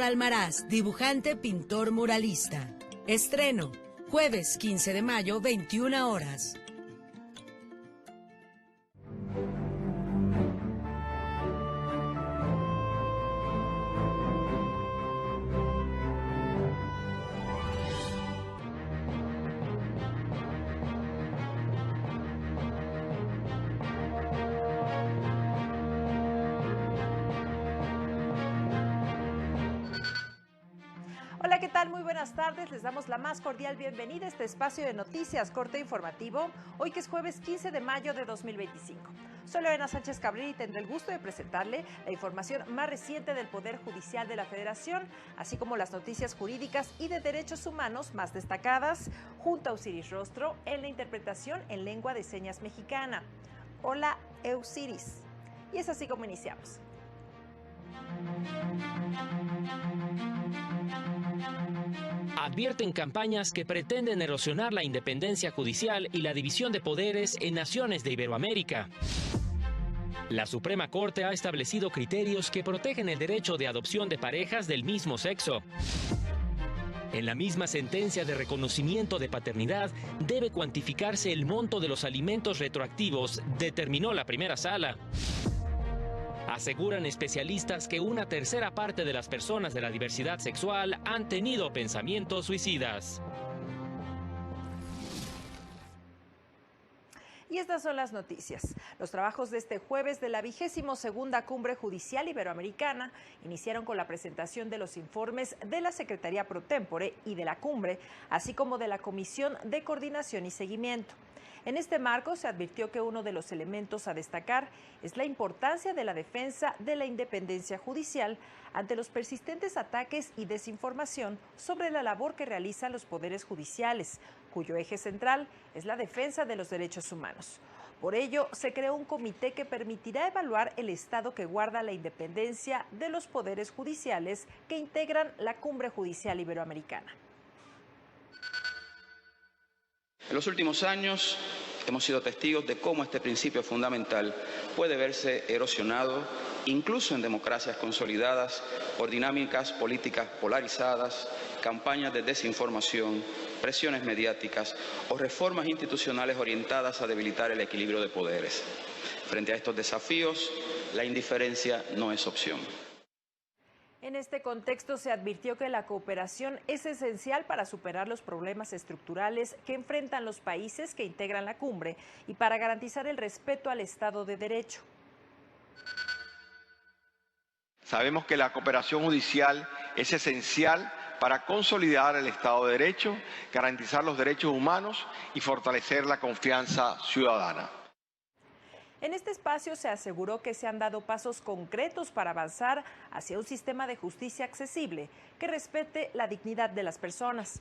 Almaraz, dibujante, pintor, muralista. Estreno, jueves 15 de mayo, 21 horas. Hola, ¿qué tal? Muy buenas tardes. Les damos la más cordial bienvenida a este espacio de noticias, corte informativo, hoy que es jueves 15 de mayo de 2025. Soy Lorena Sánchez Cabrera y tendré el gusto de presentarle la información más reciente del Poder Judicial de la Federación, así como las noticias jurídicas y de derechos humanos más destacadas, junto a Osiris Rostro en la interpretación en lengua de señas mexicana. Hola, Osiris. Y es así como iniciamos. Advierten campañas que pretenden erosionar la independencia judicial y la división de poderes en naciones de Iberoamérica. La Suprema Corte ha establecido criterios que protegen el derecho de adopción de parejas del mismo sexo. En la misma sentencia de reconocimiento de paternidad debe cuantificarse el monto de los alimentos retroactivos, determinó la primera sala. Aseguran especialistas que una tercera parte de las personas de la diversidad sexual han tenido pensamientos suicidas. Y estas son las noticias. Los trabajos de este jueves de la 22ª Cumbre Judicial Iberoamericana iniciaron con la presentación de los informes de la Secretaría Pro Tempore y de la Cumbre, así como de la Comisión de Coordinación y Seguimiento. En este marco se advirtió que uno de los elementos a destacar es la importancia de la defensa de la independencia judicial ante los persistentes ataques y desinformación sobre la labor que realizan los poderes judiciales, cuyo eje central es la defensa de los derechos humanos. Por ello, se creó un comité que permitirá evaluar el estado que guarda la independencia de los poderes judiciales que integran la Cumbre Judicial Iberoamericana. En los últimos años hemos sido testigos de cómo este principio fundamental puede verse erosionado, incluso en democracias consolidadas, por dinámicas políticas polarizadas, campañas de desinformación, presiones mediáticas o reformas institucionales orientadas a debilitar el equilibrio de poderes. Frente a estos desafíos, la indiferencia no es opción. En este contexto se advirtió que la cooperación es esencial para superar los problemas estructurales que enfrentan los países que integran la cumbre y para garantizar el respeto al Estado de Derecho. Sabemos que la cooperación judicial es esencial para consolidar el Estado de Derecho, garantizar los derechos humanos y fortalecer la confianza ciudadana. En este espacio se aseguró que se han dado pasos concretos para avanzar hacia un sistema de justicia accesible que respete la dignidad de las personas.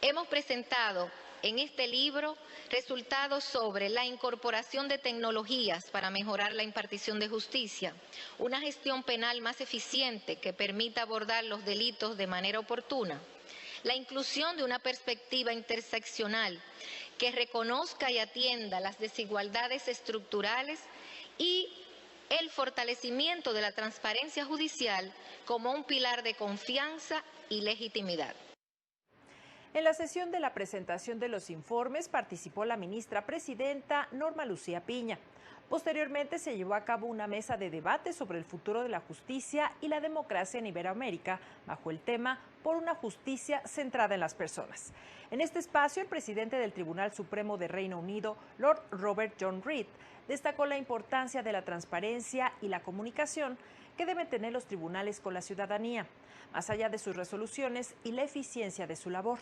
Hemos presentado en este libro resultados sobre la incorporación de tecnologías para mejorar la impartición de justicia, una gestión penal más eficiente que permita abordar los delitos de manera oportuna, la inclusión de una perspectiva interseccional que reconozca y atienda las desigualdades estructurales y el fortalecimiento de la transparencia judicial como un pilar de confianza y legitimidad. En la sesión de la presentación de los informes participó la ministra presidenta Norma Lucía Piña. Posteriormente se llevó a cabo una mesa de debate sobre el futuro de la justicia y la democracia en Iberoamérica, bajo el tema Por una justicia centrada en las personas. En este espacio, el presidente del Tribunal Supremo de Reino Unido, Lord Robert John Reed, destacó la importancia de la transparencia y la comunicación que deben tener los tribunales con la ciudadanía, más allá de sus resoluciones y la eficiencia de su labor.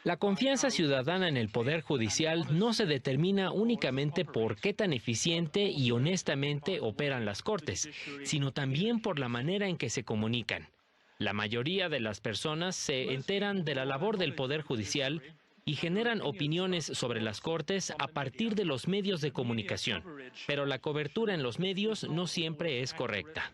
La confianza ciudadana en el Poder Judicial no se determina únicamente por qué tan eficiente y honestamente operan las Cortes, sino también por la manera en que se comunican. La mayoría de las personas se enteran de la labor del Poder Judicial y generan opiniones sobre las Cortes a partir de los medios de comunicación, pero la cobertura en los medios no siempre es correcta.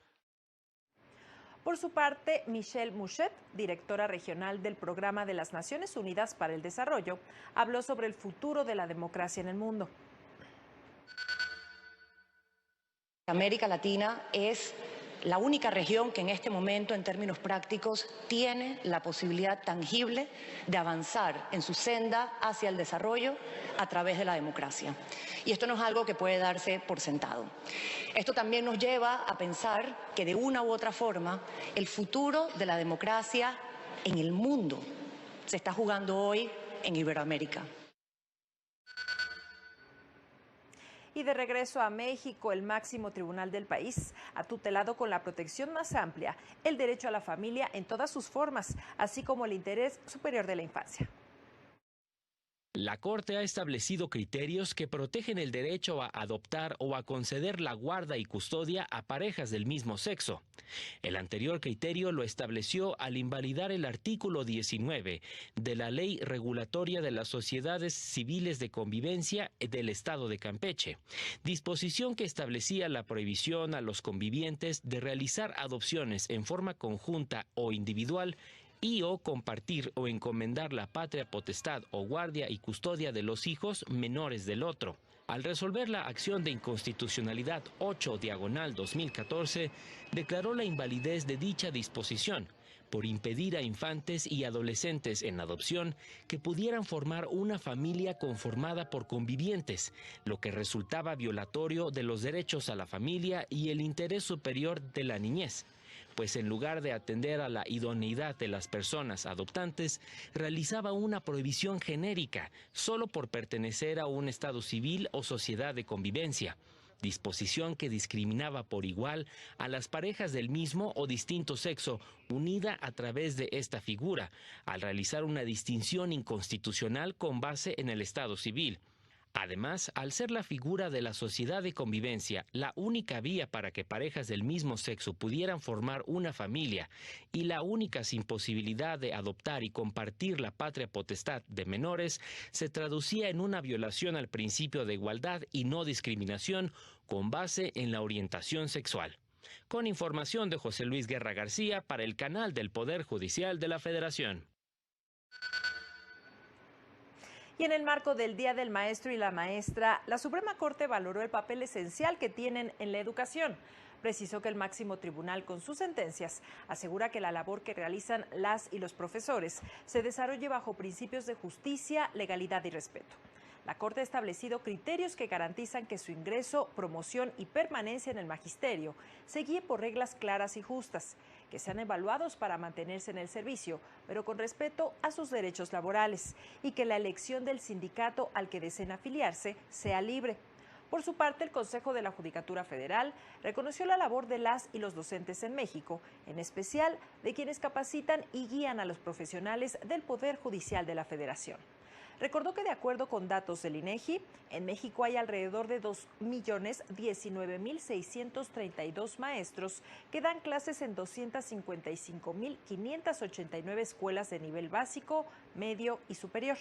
Por su parte, Michelle Mouchet, directora regional del Programa de las Naciones Unidas para el Desarrollo, habló sobre el futuro de la democracia en el mundo. América Latina es la única región que en este momento, en términos prácticos, tiene la posibilidad tangible de avanzar en su senda hacia el desarrollo a través de la democracia. Y esto no es algo que puede darse por sentado. Esto también nos lleva a pensar que de una u otra forma el futuro de la democracia en el mundo se está jugando hoy en Iberoamérica. Y de regreso a México, el máximo tribunal del país ha tutelado con la protección más amplia el derecho a la familia en todas sus formas, así como el interés superior de la infancia. La Corte ha establecido criterios que protegen el derecho a adoptar o a conceder la guarda y custodia a parejas del mismo sexo. El anterior criterio lo estableció al invalidar el artículo 19 de la Ley Regulatoria de las Sociedades Civiles de Convivencia del Estado de Campeche, disposición que establecía la prohibición a los convivientes de realizar adopciones en forma conjunta o individual y o compartir o encomendar la patria potestad o guardia y custodia de los hijos menores del otro. Al resolver la acción de inconstitucionalidad 8/2014, declaró la invalidez de dicha disposición por impedir a infantes y adolescentes en adopción que pudieran formar una familia conformada por convivientes, lo que resultaba violatorio de los derechos a la familia y el interés superior de la niñez, pues en lugar de atender a la idoneidad de las personas adoptantes, realizaba una prohibición genérica solo por pertenecer a un estado civil o sociedad de convivencia, disposición que discriminaba por igual a las parejas del mismo o distinto sexo unida a través de esta figura, al realizar una distinción inconstitucional con base en el estado civil. Además, al ser la figura de la sociedad de convivencia la única vía para que parejas del mismo sexo pudieran formar una familia y la única sin posibilidad de adoptar y compartir la patria potestad de menores, se traducía en una violación al principio de igualdad y no discriminación con base en la orientación sexual. Con información de José Luis Guerra García para el canal del Poder Judicial de la Federación. Y en el marco del Día del Maestro y la Maestra, la Suprema Corte valoró el papel esencial que tienen en la educación. Precisó que el máximo tribunal, con sus sentencias, asegura que la labor que realizan las y los profesores se desarrolle bajo principios de justicia, legalidad y respeto. La Corte ha establecido criterios que garantizan que su ingreso, promoción y permanencia en el magisterio se guíe por reglas claras y justas, que sean evaluados para mantenerse en el servicio, pero con respeto a sus derechos laborales, y que la elección del sindicato al que deseen afiliarse sea libre. Por su parte, el Consejo de la Judicatura Federal reconoció la labor de las y los docentes en México, en especial de quienes capacitan y guían a los profesionales del Poder Judicial de la Federación. Recordó que de acuerdo con datos del INEGI, en México hay alrededor de 2.019.632 maestros que dan clases en 255.589 escuelas de nivel básico, medio y superior.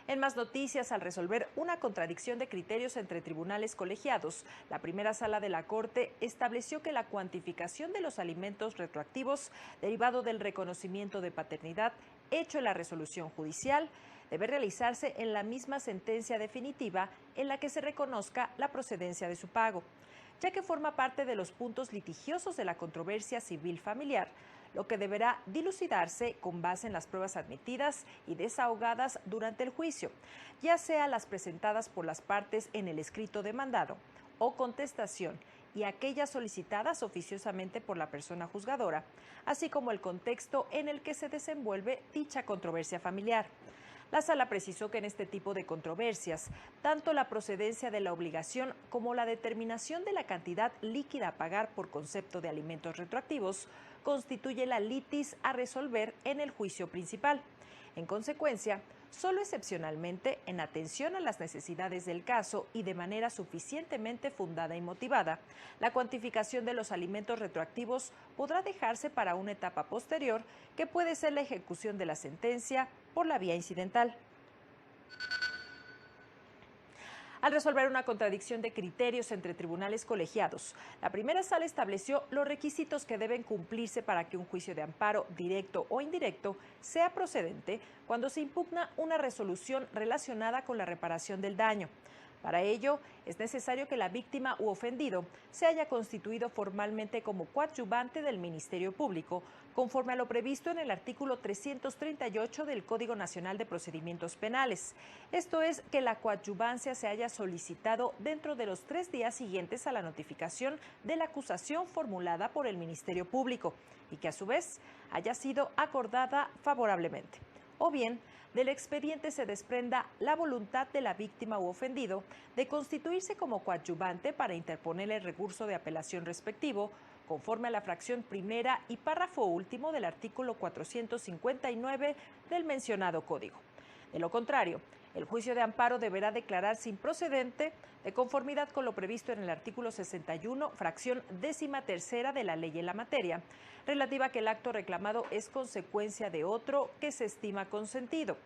En más noticias, al resolver una contradicción de criterios entre tribunales colegiados, la primera sala de la Corte estableció que la cuantificación de los alimentos retroactivos derivado del reconocimiento de paternidad hecho en la resolución judicial debe realizarse en la misma sentencia definitiva en la que se reconozca la procedencia de su pago, ya que forma parte de los puntos litigiosos de la controversia civil familiar, lo que deberá dilucidarse con base en las pruebas admitidas y desahogadas durante el juicio, ya sea las presentadas por las partes en el escrito demandado o contestación y aquellas solicitadas oficiosamente por la persona juzgadora, así como el contexto en el que se desenvuelve dicha controversia familiar. La sala precisó que en este tipo de controversias, tanto la procedencia de la obligación como la determinación de la cantidad líquida a pagar por concepto de alimentos retroactivos constituye la litis a resolver en el juicio principal. En consecuencia, solo excepcionalmente, en atención a las necesidades del caso y de manera suficientemente fundada y motivada, la cuantificación de los alimentos retroactivos podrá dejarse para una etapa posterior, que puede ser la ejecución de la sentencia por la vía incidental. al resolver una contradicción de criterios entre tribunales colegiados. La primera sala estableció los requisitos que deben cumplirse para que un juicio de amparo, directo o indirecto, sea procedente cuando se impugna una resolución relacionada con la reparación del daño. Para ello, es necesario que la víctima u ofendido se haya constituido formalmente como coadyuvante del Ministerio Público, conforme a lo previsto en el artículo 338 del Código Nacional de Procedimientos Penales. Esto es, que la coadyuvancia se haya solicitado dentro de los 3 días siguientes a la notificación de la acusación formulada por el Ministerio Público y que a su vez haya sido acordada favorablemente. O bien, del expediente se desprenda la voluntad de la víctima u ofendido de constituirse como coadyuvante para interponer el recurso de apelación respectivo, conforme a la fracción primera y párrafo último del artículo 459 del mencionado código. De lo contrario, el juicio de amparo deberá declararse improcedente de conformidad con lo previsto en el artículo 61, fracción 13ª de la ley en la materia, relativa a que el acto reclamado es consecuencia de otro que se estima consentido,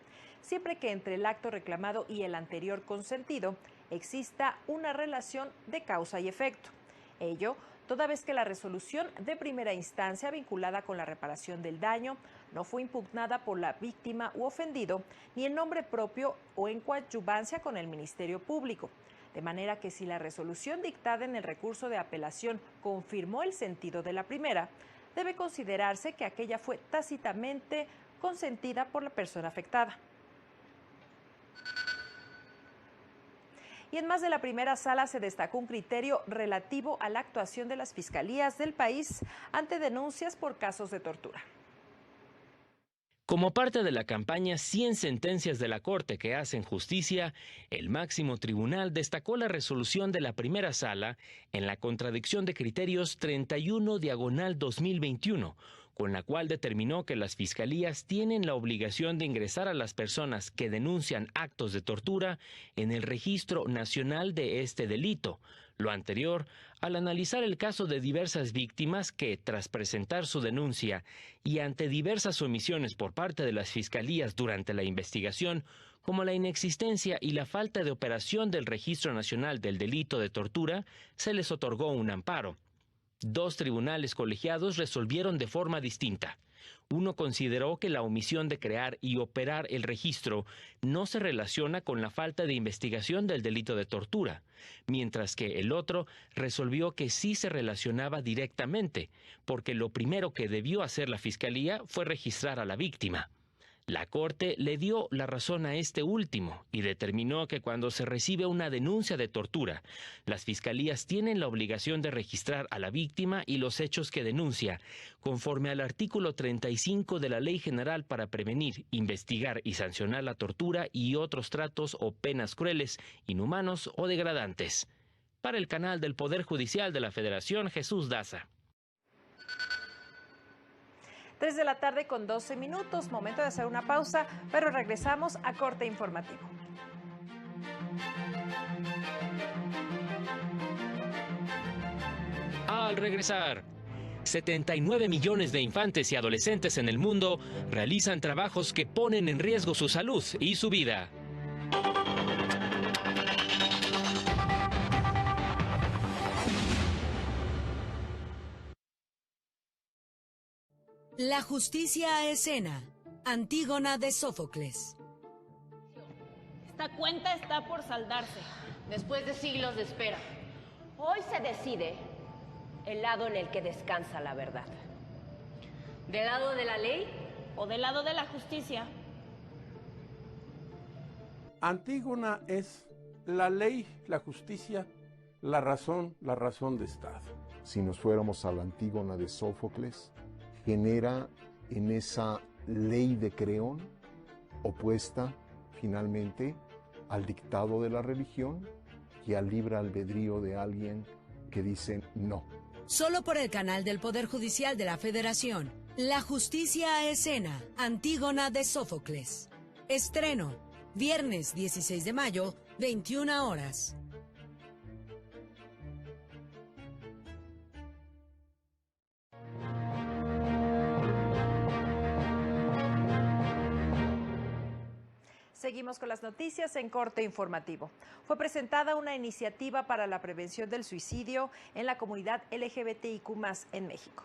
siempre que entre el acto reclamado y el anterior consentido exista una relación de causa y efecto. Ello, toda vez que la resolución de primera instancia vinculada con la reparación del daño no fue impugnada por la víctima u ofendido, ni en nombre propio o en coadyuvancia con el Ministerio Público. De manera que si la resolución dictada en el recurso de apelación confirmó el sentido de la primera, debe considerarse que aquella fue tácitamente consentida por la persona afectada. Y en más de la primera sala se destacó un criterio relativo a la actuación de las fiscalías del país ante denuncias por casos de tortura. Como parte de la campaña 100 sentencias de la Corte que hacen justicia, el máximo tribunal destacó la resolución de la primera sala en la contradicción de criterios 31/2021, con la cual determinó que las fiscalías tienen la obligación de ingresar a las personas que denuncian actos de tortura en el Registro Nacional de este delito. Lo anterior, al analizar el caso de diversas víctimas que, tras presentar su denuncia y ante diversas omisiones por parte de las fiscalías durante la investigación, como la inexistencia y la falta de operación del Registro Nacional del Delito de Tortura, se les otorgó un amparo. 2 tribunales colegiados resolvieron de forma distinta. Uno consideró que la omisión de crear y operar el registro no se relaciona con la falta de investigación del delito de tortura, mientras que el otro resolvió que sí se relacionaba directamente, porque lo primero que debió hacer la Fiscalía fue registrar a la víctima. La Corte le dio la razón a este último y determinó que cuando se recibe una denuncia de tortura, las fiscalías tienen la obligación de registrar a la víctima y los hechos que denuncia, conforme al artículo 35 de la Ley General para prevenir, investigar y sancionar la tortura y otros tratos o penas crueles, inhumanos o degradantes. Para el canal del Poder Judicial de la Federación, Jesús Daza. 3 de la tarde con 12 minutos, momento de hacer una pausa, pero regresamos a corte informativo. Al regresar, 79 millones de infantes y adolescentes en el mundo realizan trabajos que ponen en riesgo su salud y su vida. La justicia a escena. Antígona de Sófocles. Esta cuenta está por saldarse. Después de siglos de espera, hoy se decide el lado en el que descansa la verdad. ¿Del lado de la ley o del lado de la justicia? Antígona es la ley, la justicia, la razón de Estado. Si nos fuéramos a la Antígona de Sófocles, genera en esa ley de Creón, opuesta finalmente al dictado de la religión y al libre albedrío de alguien que dice no. Solo por el canal del Poder Judicial de la Federación. La justicia a escena. Antígona de Sófocles. Estreno. Viernes 16 de mayo, 21 horas. Seguimos con las noticias en corte informativo. Fue presentada una iniciativa para la prevención del suicidio en la comunidad LGBTIQ+ en México.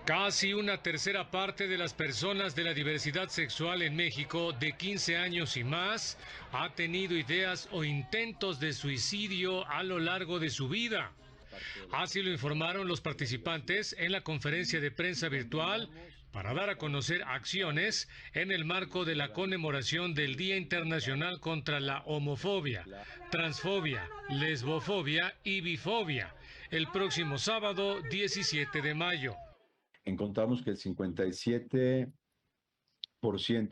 Casi una tercera parte de las personas de la diversidad sexual en México de 15 años y más ha tenido ideas o intentos de suicidio a lo largo de su vida. Así lo informaron los participantes en la conferencia de prensa virtual para dar a conocer acciones en el marco de la conmemoración del Día Internacional contra la Homofobia, Transfobia, Lesbofobia y Bifobia, el próximo sábado 17 de mayo. Encontramos que el 57%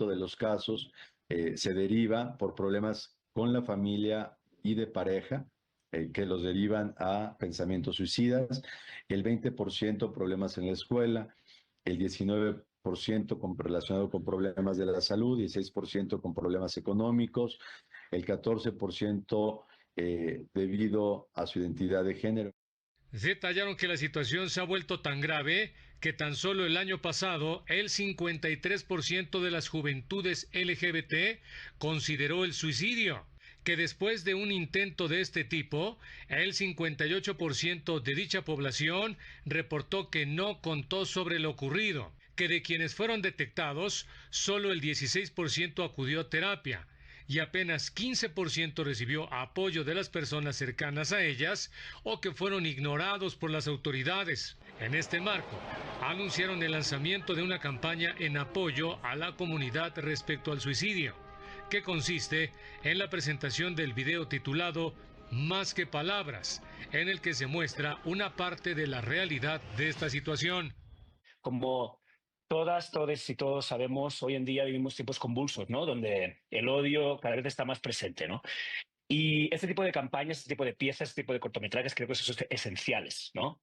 de los casos se deriva por problemas con la familia y de pareja, que los derivan a pensamientos suicidas, el 20% problemas en la escuela, el 19% relacionado con problemas de la salud, 16% con problemas económicos, el 14% debido a su identidad de género. Detallaron que la situación se ha vuelto tan grave que tan solo el año pasado el 53% de las juventudes LGBT consideró el suicidio, que después de un intento de este tipo, el 58% de dicha población reportó que no contó sobre lo ocurrido, que de quienes fueron detectados, solo el 16% acudió a terapia y apenas 15% recibió apoyo de las personas cercanas a ellas o que fueron ignorados por las autoridades. En este marco, anunciaron el lanzamiento de una campaña en apoyo a la comunidad respecto al suicidio, que consiste en la presentación del video titulado Más que palabras, en el que se muestra una parte de la realidad de esta situación. Como todas y todos sabemos, hoy en día vivimos tiempos convulsos, ¿no? Donde el odio cada vez está más presente, ¿no? Y este tipo de campañas, este tipo de piezas, este tipo de cortometrajes creo que son esenciales, ¿no?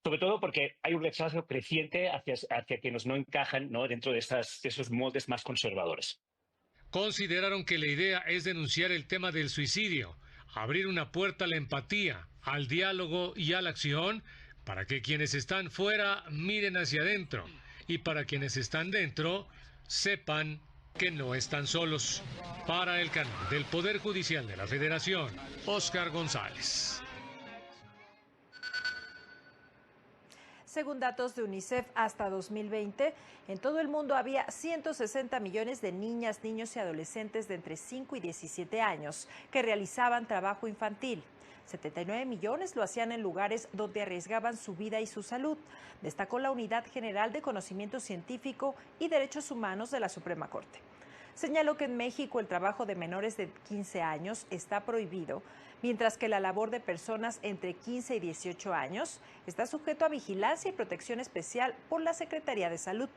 Sobre todo porque hay un rechazo creciente hacia quienes no encajan, ¿no? Dentro de esos moldes más conservadores. Consideraron que la idea es denunciar el tema del suicidio, abrir una puerta a la empatía, al diálogo y a la acción, para que quienes están fuera miren hacia adentro y para quienes están dentro sepan que no están solos. Para el canal del Poder Judicial de la Federación, Óscar González. Según datos de UNICEF, hasta 2020, en todo el mundo había 160 millones de niñas, niños y adolescentes de entre 5 y 17 años que realizaban trabajo infantil. 79 millones lo hacían en lugares donde arriesgaban su vida y su salud, destacó la Unidad General de Conocimiento Científico y Derechos Humanos de la Suprema Corte. Señaló que en México el trabajo de menores de 15 años está prohibido, mientras que la labor de personas entre 15 y 18 años está sujeto a vigilancia y protección especial por la Secretaría de Salud.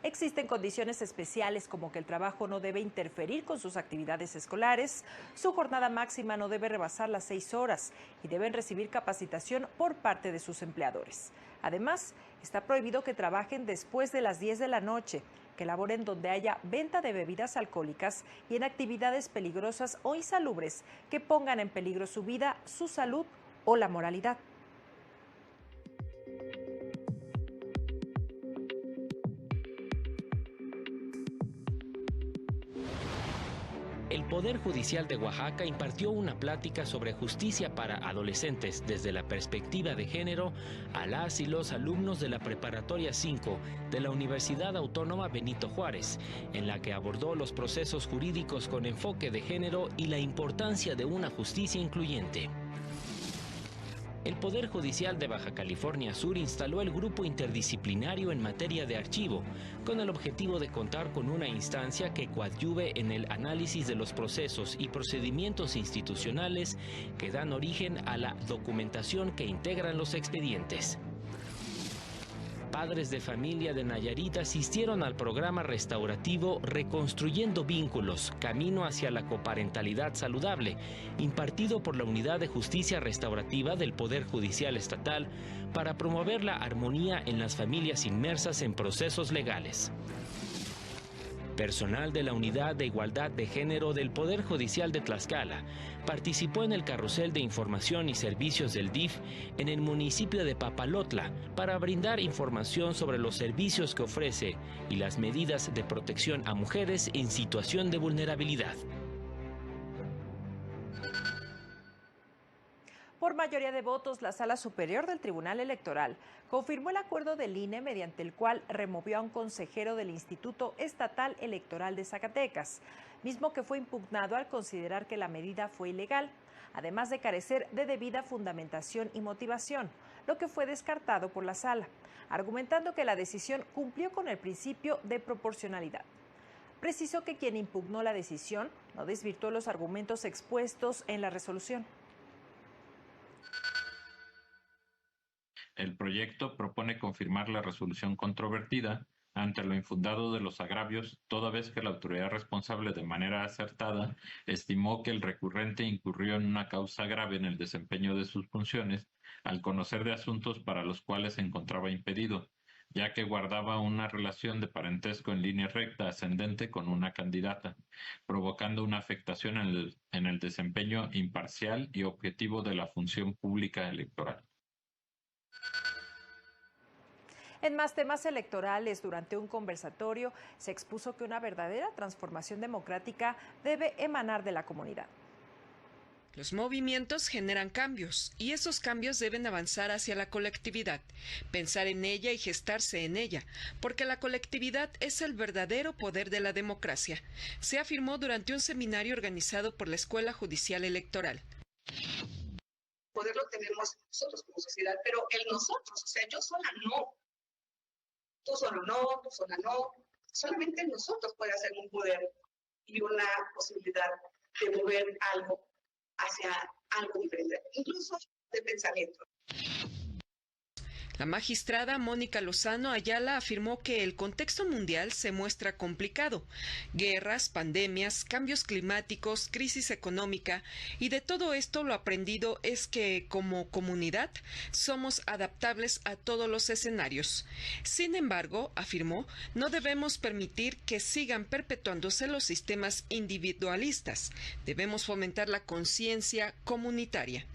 Existen condiciones especiales como que el trabajo no debe interferir con sus actividades escolares, su jornada máxima no debe rebasar las 6 horas y deben recibir capacitación por parte de sus empleadores. Además, está prohibido que trabajen después de las 10 de la noche, que laboren donde haya venta de bebidas alcohólicas y en actividades peligrosas o insalubres que pongan en peligro su vida, su salud o la moralidad. El Poder Judicial de Oaxaca impartió una plática sobre justicia para adolescentes desde la perspectiva de género a las y los alumnos de la Preparatoria 5 de la Universidad Autónoma Benito Juárez, en la que abordó los procesos jurídicos con enfoque de género y la importancia de una justicia incluyente. El Poder Judicial de Baja California Sur instaló el Grupo Interdisciplinario en materia de archivo, con el objetivo de contar con una instancia que coadyuve en el análisis de los procesos y procedimientos institucionales que dan origen a la documentación que integran los expedientes. Padres de familia de Nayarit asistieron al programa restaurativo Reconstruyendo Vínculos, Camino hacia la Coparentalidad Saludable, impartido por la Unidad de Justicia Restaurativa del Poder Judicial Estatal para promover la armonía en las familias inmersas en procesos legales. Personal de la Unidad de Igualdad de Género del Poder Judicial de Tlaxcala participó en el carrusel de información y servicios del DIF en el municipio de Papalotla para brindar información sobre los servicios que ofrece y las medidas de protección a mujeres en situación de vulnerabilidad. Por mayoría de votos, la Sala Superior del Tribunal Electoral confirmó el acuerdo del INE mediante el cual removió a un consejero del Instituto Estatal Electoral de Zacatecas, mismo que fue impugnado al considerar que la medida fue ilegal, además de carecer de debida fundamentación y motivación, lo que fue descartado por la Sala, argumentando que la decisión cumplió con el principio de proporcionalidad. Precisó que quien impugnó la decisión no desvirtuó los argumentos expuestos en la resolución. El proyecto propone confirmar la resolución controvertida ante lo infundado de los agravios, toda vez que la autoridad responsable de manera acertada estimó que el recurrente incurrió en una causa grave en el desempeño de sus funciones al conocer de asuntos para los cuales se encontraba impedido, ya que guardaba una relación de parentesco en línea recta ascendente con una candidata, provocando una afectación en el desempeño imparcial y objetivo de la función pública electoral. En más temas electorales, durante un conversatorio se expuso que una verdadera transformación democrática debe emanar de la comunidad. Los movimientos generan cambios y esos cambios deben avanzar hacia la colectividad, pensar en ella y gestarse en ella, porque la colectividad es el verdadero poder de la democracia, se afirmó durante un seminario organizado por la Escuela Judicial Electoral. Poder lo tenemos nosotros como sociedad, pero el nosotros, o sea, yo sola no. Tú solo no, tú sola no. Solamente nosotros puede hacer un poder y una posibilidad de mover algo hacia algo diferente, incluso de pensamiento. La magistrada Mónica Lozano Ayala afirmó que el contexto mundial se muestra complicado. Guerras, pandemias, cambios climáticos, crisis económica, y de todo esto lo aprendido es que, como comunidad, somos adaptables a todos los escenarios. Sin embargo, afirmó, no debemos permitir que sigan perpetuándose los sistemas individualistas. Debemos fomentar la conciencia comunitaria.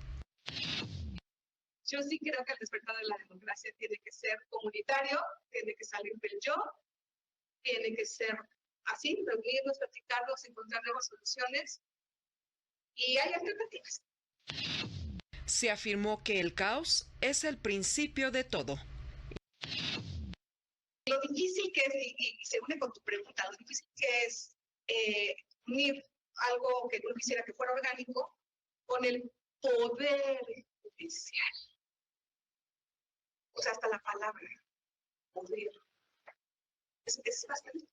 Yo sí creo que el despertar de la democracia tiene que ser comunitario, tiene que salir del yo, tiene que ser así, reunirnos, platicarnos, encontrar nuevas soluciones y hay alternativas. Se afirmó que el caos es el principio de todo. Lo difícil que es, y se une con tu pregunta, lo difícil que es unir algo que no quisiera que fuera orgánico con el poder judicial. O sea, hasta la palabra poder es bastante.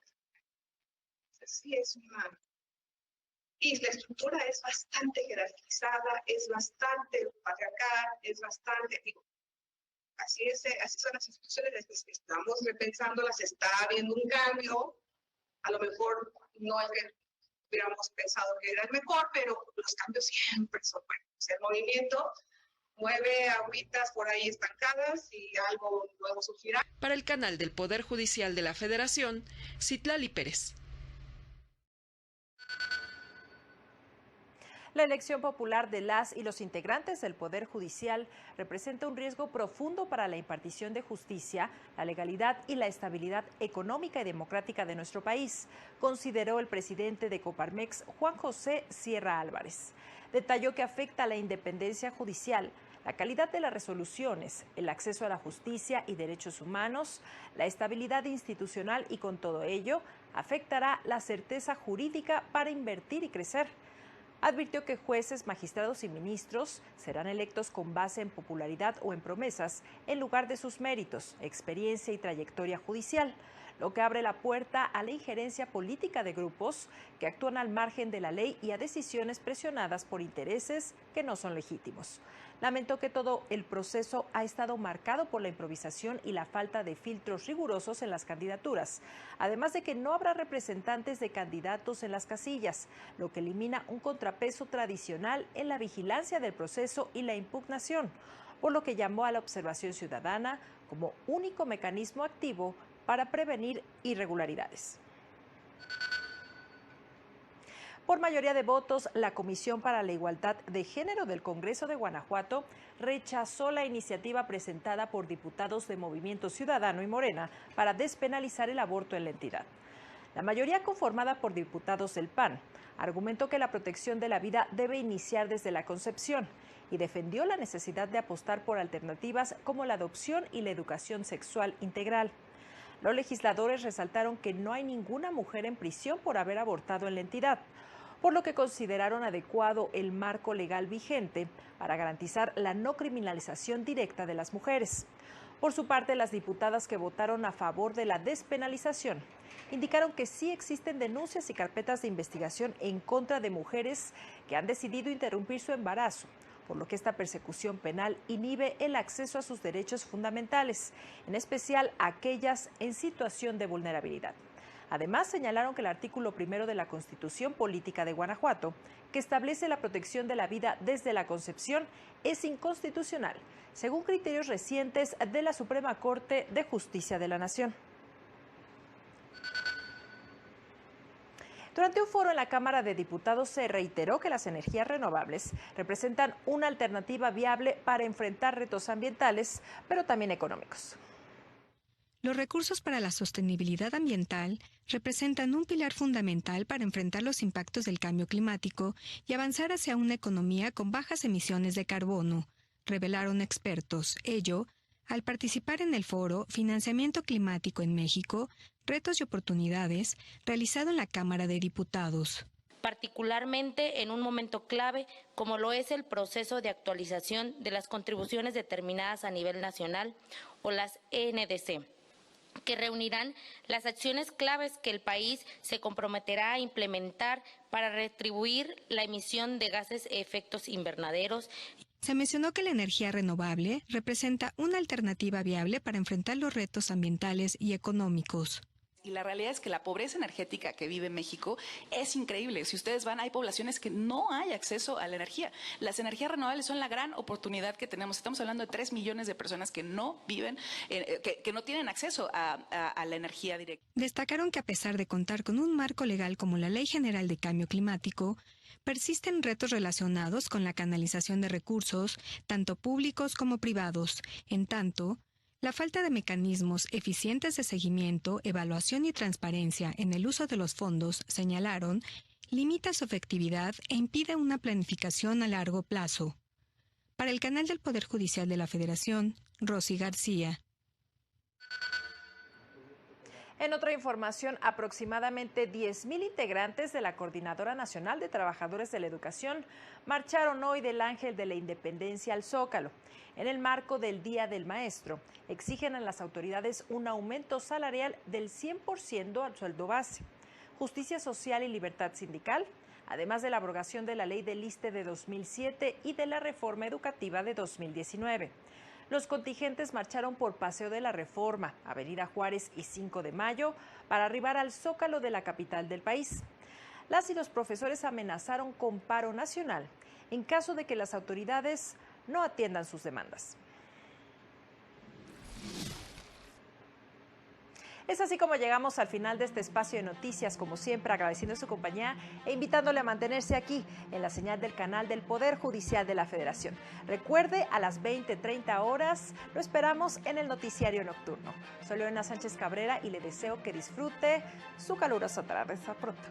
Sí, es una. Y la estructura es bastante jerarquizada, es bastante patriarcal, es bastante. Digo, así son las instituciones, estamos repensándolas, está habiendo un cambio. A lo mejor no es que hubiéramos pensado que era el mejor, pero los cambios siempre son buenos. O sea, el movimiento mueve agüitas por ahí estancadas y algo nuevo surgirá. Para el canal del Poder Judicial de la Federación, Citlali Pérez. La elección popular de las y los integrantes del Poder Judicial representa un riesgo profundo para la impartición de justicia, la legalidad y la estabilidad económica y democrática de nuestro país, consideró el presidente de Coparmex, Juan José Sierra Álvarez. Detalló que afecta a la independencia judicial, la calidad de las resoluciones, el acceso a la justicia y derechos humanos, la estabilidad institucional y con todo ello afectará la certeza jurídica para invertir y crecer. Advirtió que jueces, magistrados y ministros serán electos con base en popularidad o en promesas en lugar de sus méritos, experiencia y trayectoria judicial, lo que abre la puerta a la injerencia política de grupos que actúan al margen de la ley y a decisiones presionadas por intereses que no son legítimos. Lamentó que todo el proceso ha estado marcado por la improvisación y la falta de filtros rigurosos en las candidaturas, además de que no habrá representantes de candidatos en las casillas, lo que elimina un contrapeso tradicional en la vigilancia del proceso y la impugnación, por lo que llamó a la observación ciudadana como único mecanismo activo para prevenir irregularidades. Por mayoría de votos, la Comisión para la Igualdad de Género del Congreso de Guanajuato rechazó la iniciativa presentada por diputados de Movimiento Ciudadano y Morena para despenalizar el aborto en la entidad. La mayoría, conformada por diputados del PAN, argumentó que la protección de la vida debe iniciar desde la concepción y defendió la necesidad de apostar por alternativas como la adopción y la educación sexual integral. Los legisladores resaltaron que no hay ninguna mujer en prisión por haber abortado en la entidad, por lo que consideraron adecuado el marco legal vigente para garantizar la no criminalización directa de las mujeres. Por su parte, las diputadas que votaron a favor de la despenalización indicaron que sí existen denuncias y carpetas de investigación en contra de mujeres que han decidido interrumpir su embarazo, por lo que esta persecución penal inhibe el acceso a sus derechos fundamentales, en especial aquellas en situación de vulnerabilidad. Además, señalaron que el artículo 1 de la Constitución Política de Guanajuato, que establece la protección de la vida desde la concepción, es inconstitucional, según criterios recientes de la Suprema Corte de Justicia de la Nación. Durante un foro en la Cámara de Diputados se reiteró que las energías renovables representan una alternativa viable para enfrentar retos ambientales, pero también económicos. Los recursos para la sostenibilidad ambiental representan un pilar fundamental para enfrentar los impactos del cambio climático y avanzar hacia una economía con bajas emisiones de carbono, revelaron expertos. Ello, al participar en el foro Financiamiento Climático en México, Retos y Oportunidades, realizado en la Cámara de Diputados. Particularmente en un momento clave como lo es el proceso de actualización de las contribuciones determinadas a nivel nacional o las NDC, que reunirán las acciones claves que el país se comprometerá a implementar para retribuir la emisión de gases de efectos invernaderos. Se mencionó que la energía renovable representa una alternativa viable para enfrentar los retos ambientales y económicos. Y la realidad es que la pobreza energética que vive México es increíble. Si ustedes van, hay poblaciones que no hay acceso a la energía. Las energías renovables son la gran oportunidad que tenemos. Estamos hablando de 3 millones de personas que no viven, que no tienen acceso a la energía directa. Destacaron que a pesar de contar con un marco legal como la Ley General de Cambio Climático, persisten retos relacionados con la canalización de recursos, tanto públicos como privados, en tanto la falta de mecanismos eficientes de seguimiento, evaluación y transparencia en el uso de los fondos, señalaron, limita su efectividad e impide una planificación a largo plazo. Para el canal del Poder Judicial de la Federación, Rosy García. En otra información, aproximadamente 10,000 integrantes de la Coordinadora Nacional de Trabajadores de la Educación marcharon hoy del Ángel de la Independencia al Zócalo. En el marco del Día del Maestro, exigen a las autoridades un aumento salarial del 100% al sueldo base, justicia social y libertad sindical, además de la abrogación de la Ley del ISSSTE de 2007 y de la Reforma Educativa de 2019. Los contingentes marcharon por Paseo de la Reforma, Avenida Juárez y 5 de Mayo para arribar al Zócalo de la capital del país. Las y los profesores amenazaron con paro nacional en caso de que las autoridades no atiendan sus demandas. Es así como llegamos al final de este espacio de noticias, como siempre agradeciendo su compañía e invitándole a mantenerse aquí en la señal del canal del Poder Judicial de la Federación. Recuerde, a las 20:30 horas lo esperamos en el noticiario nocturno. Soy Lorena Sánchez Cabrera y le deseo que disfrute su calurosa tarde. Hasta pronto.